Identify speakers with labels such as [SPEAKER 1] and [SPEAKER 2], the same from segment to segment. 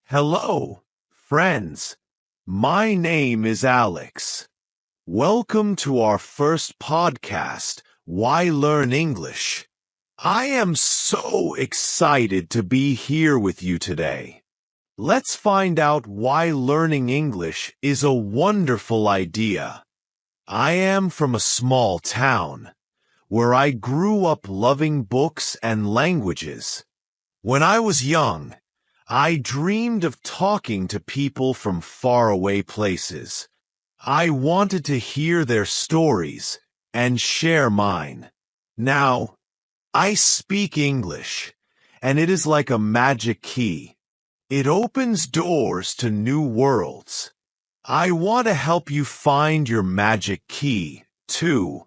[SPEAKER 1] Hello, friends. My name is Alex. Welcome to our first podcast, Why Learn English. I am so excited to be here with you today. Let's find out why learning English is a wonderful idea. I am from a small town where I grew up loving books and languages. When I was young, I dreamed of talking to people from faraway places. I wanted to hear their stories and share mine. Now, I speak English, and it is like a magic key. It opens doors to new worlds. I want to help you find your magic key, too.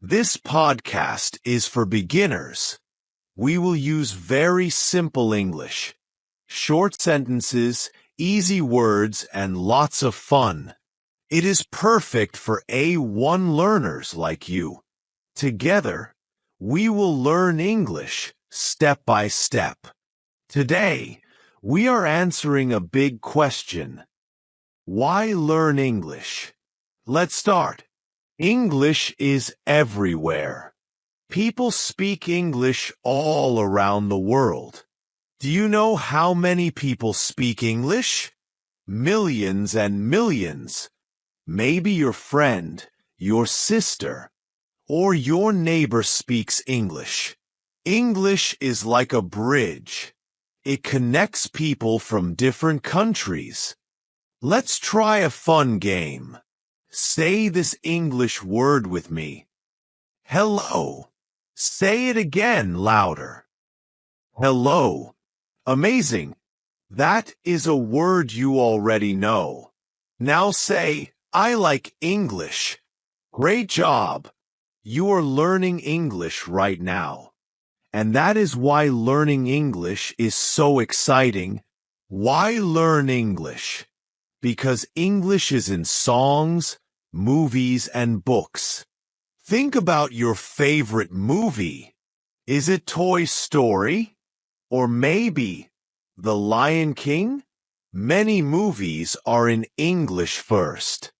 [SPEAKER 1] This podcast is for beginners. We will use very simple English. Short sentences, easy words, and lots of fun. It is perfect for A1 learners like you. Together, we will learn English step by step. Today, we are answering a big question. Why learn English? Let's start. English is everywhere. People speak English all around the world. Do you know how many people speak English? Millions and millions. Maybe your friend, your sister, or your neighbor speaks English. English is like a bridge. It connects people from different countries. Let's try a fun game. Say this English word with me. Hello. Say it again louder. Hello. Amazing. That is a word you already know. Now say, I like English. Great job. You are learning English right now. And that is why learning English is so exciting. Why learn English? Because English is in songs, movies, and books. Think about your favorite movie. Is it Toy Story? Or maybe The Lion King? Many movies are in English first.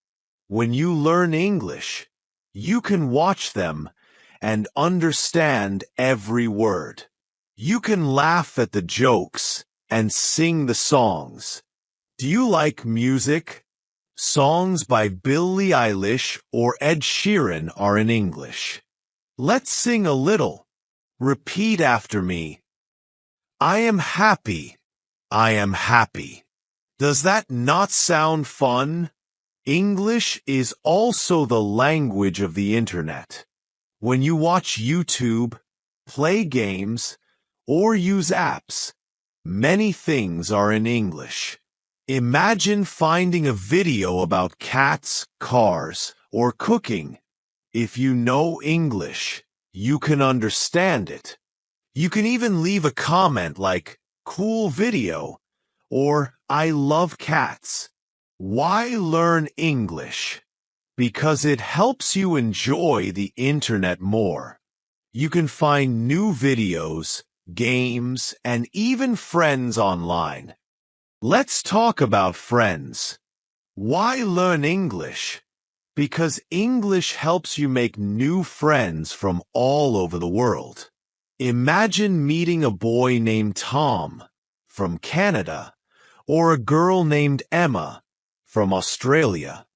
[SPEAKER 1] When you learn English, you can watch them and understand every word. You can laugh at the jokes and sing the songs. Do you like music? Songs by Billie Eilish or Ed Sheeran are in English. Let's sing a little. Repeat after me. I am happy. I am happy. Does that not sound fun? English is also the language of the internet. When you watch YouTube, play games, or use apps, many things are in English. Imagine finding a video about cats, cars, or cooking. If you know English, you can understand it. You can even leave a comment like, cool video, or I love cats. Why learn English? Because it helps you enjoy the internet more. You can find new videos, games, and even friends online. Let's talk about friends. Why learn English? Because English helps you make new friends from all over the world. Imagine meeting a boy named Tom from Canada or a girl named Emma from Australia.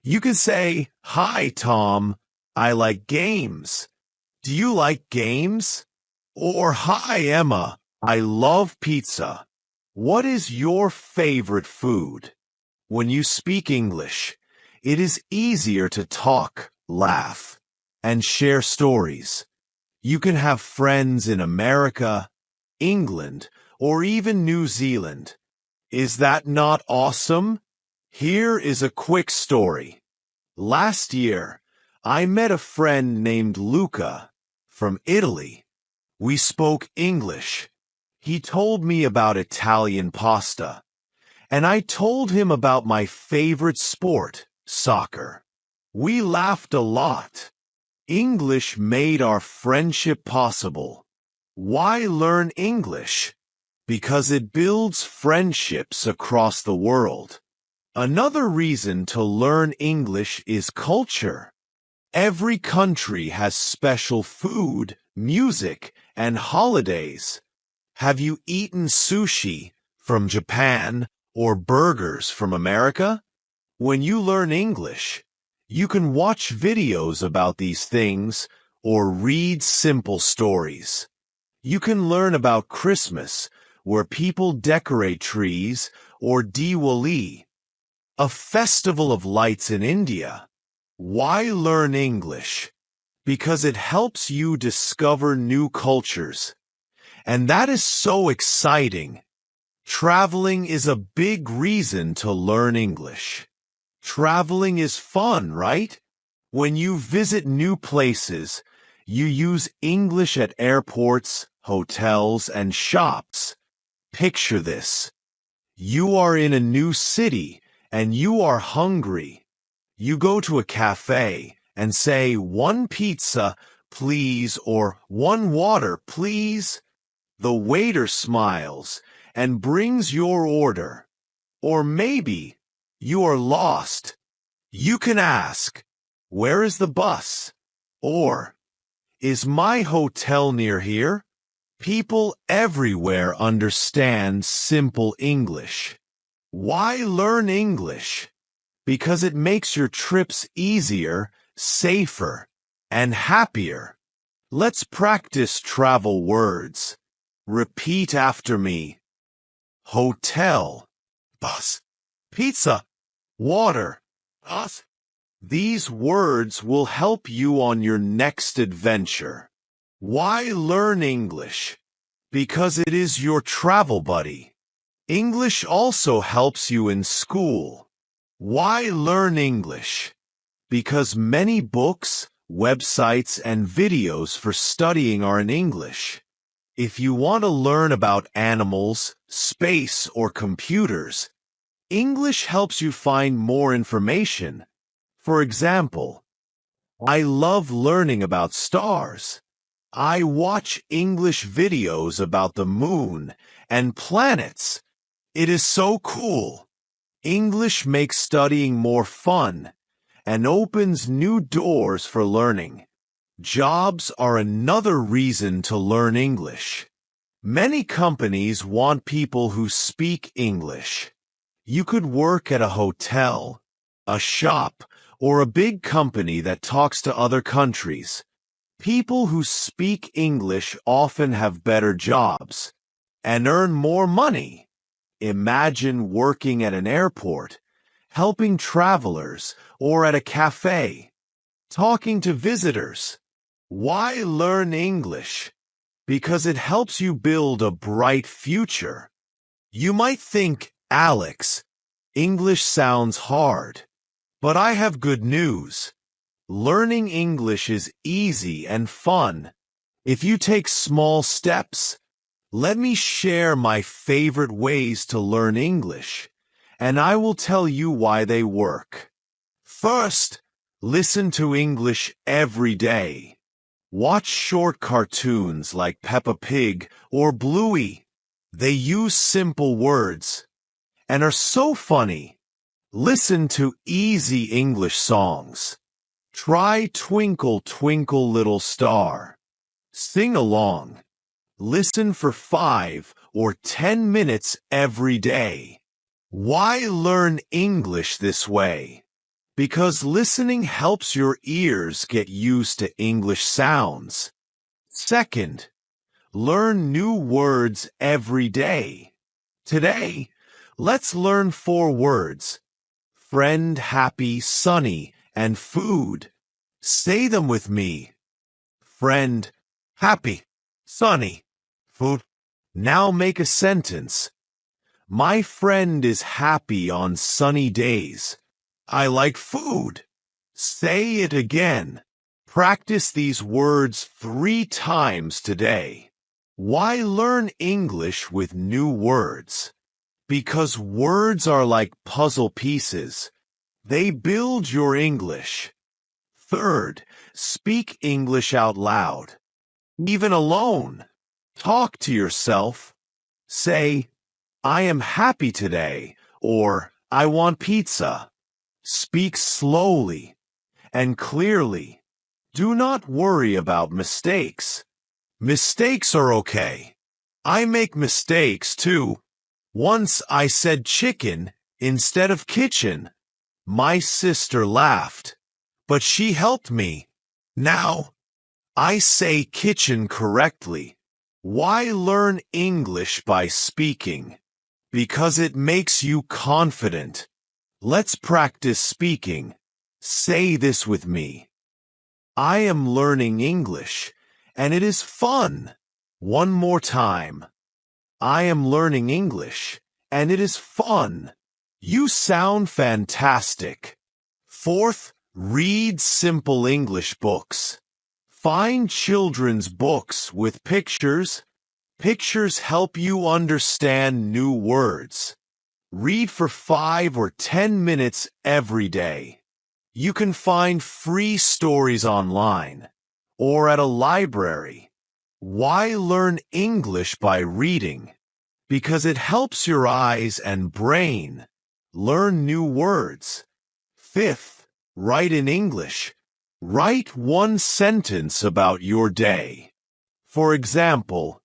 [SPEAKER 1] You can say, Hi, Tom. I like games. Do you like games? Or Hi, Emma. I love pizza. What is your favorite food? When you speak English, it is easier to talk, laugh, and share stories. You can have friends in America, England, or even New Zealand. Is that not awesome? Here is a quick story. Last year, I met a friend named Luca from Italy. We spoke English. He told me about Italian pasta, and I told him about my favorite sport, soccer. We laughed a lot. English made our friendship possible. Why learn English? because it builds friendships across the world. Another reason to learn English is culture. Every country has special food, music, and holidays. Have you eaten sushi from Japan or burgers from America? When you learn English, you can watch videos about these things or read simple stories. You can learn about Christmas, where people decorate trees, or Diwali, a festival of lights in India. Why learn English? Because it helps you discover new cultures. And that is so exciting. Traveling is a big reason to learn English. Traveling is fun, right? When you visit new places, you use English at airports, hotels, and shops. Picture this. You are in a new city and you are hungry. You go to a cafe and say, "One pizza, please," or "One water, please." The waiter smiles and brings your order. Or maybe you are lost. You can ask, "Where is the bus?" Or, "Is my hotel near here?" People everywhere understand simple English. Why learn English? Because it makes your trips easier, safer, and happier. Let's practice travel words. Repeat after me. Hotel, bus, pizza, water, bus. These words will help you on your next adventure. Why learn English? Because it is your travel buddy. English also helps you in school. Why learn English? Because many books, websites, and videos for studying are in English. If you want to learn about animals, space, or computers, English helps you find more information. For example, I love learning about stars. I watch English videos about the moon and planets. It is so cool. English makes studying more fun and opens new doors for learning. Jobs are another reason to learn English. Many companies want people who speak English. You could work at a hotel, a shop, or a big company that talks to other countries. People who speak English often have better jobs and earn more money. Imagine working at an airport, helping travelers, or at a cafe, talking to visitors. Why learn English? Because it helps you build a bright future. You might think, "Alex, English sounds hard." But I have good news. Learning English is easy and fun. If you take small steps, let me share my favorite ways to learn English, and I will tell you why they work. First, listen to English every day. Watch short cartoons like Peppa Pig or Bluey. They use simple words and are so funny. Listen to easy English songs. Try Twinkle, Twinkle, Little Star. Sing along. Listen for 5 or 10 minutes every day. Why learn English this way? Because listening helps your ears get used to English sounds. Second, learn new words every day. Today, let's learn 4 words: friend, happy, sunny, and food. Say them with me. Friend, happy, sunny, food. Now make a sentence. My friend is happy on sunny days. I like food. Say it again. Practice these words 3 times today. Why learn English with new words? Because words are like puzzle pieces. They build your English. Third, speak English out loud. Even alone. Talk to yourself. Say, I am happy today, or I want pizza. Speak slowly and clearly. Do not worry about mistakes. Mistakes are okay. I make mistakes too. Once I said chicken instead of kitchen. My sister laughed, but she helped me. Now, I say kitchen correctly. Why learn English by speaking? Because it makes you confident. Let's practice speaking. Say this with me. I am learning English, and it is fun. One more time. I am learning English, and it is fun. You sound fantastic. Fourth, read simple English books. Find children's books with pictures. Pictures help you understand new words. Read for 5 or 10 minutes every day. You can find free stories online or at a library. Why learn English by reading? Because it helps your eyes and brain learn new words. Fifth, write in English. Write one sentence about your day. For example,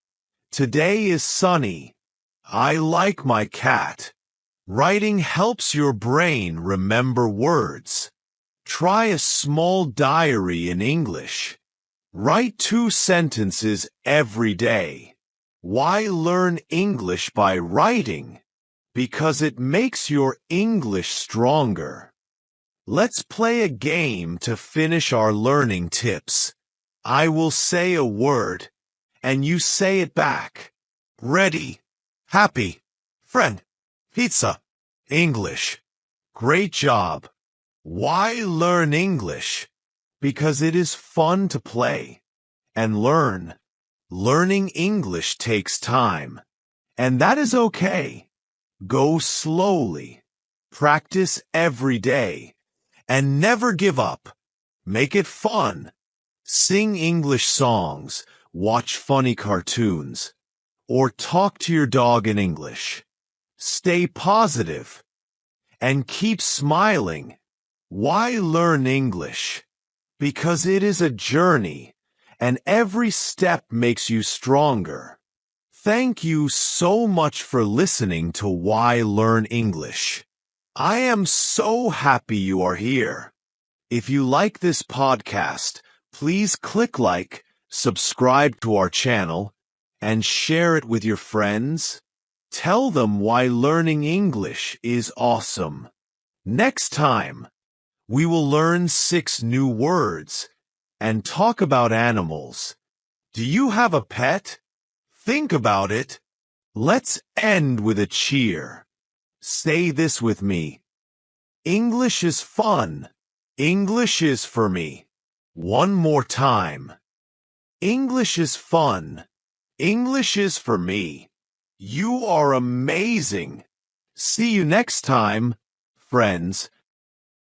[SPEAKER 1] today is sunny. I like my cat. Writing helps your brain remember words. Try a small diary in English. Write 2 sentences every day. Why learn English by writing? Because it makes your English stronger. Let's play a game to finish our learning tips. I will say a word, and you say it back. Ready, happy, friend, pizza, English. Great job. Why learn English? Because it is fun to play and learn. Learning English takes time, and that is okay. Go slowly. Practice every day, and never give up. Make it fun. Sing English songs, watch funny cartoons, or talk to your dog in English. Stay positive and keep smiling. Why learn English? Because it is a journey, and every step makes you stronger. Thank you so much for listening to Why Learn English. I am so happy you are here. If you like this podcast, please click like, subscribe to our channel, and share it with your friends. Tell them why learning English is awesome. Next time, we will learn 6 new words and talk about animals. Do you have a pet? Think about it. Let's end with a cheer. Say this with me. English is fun. English is for me. One more time. English is fun. English is for me. You are amazing. See you next time, friends.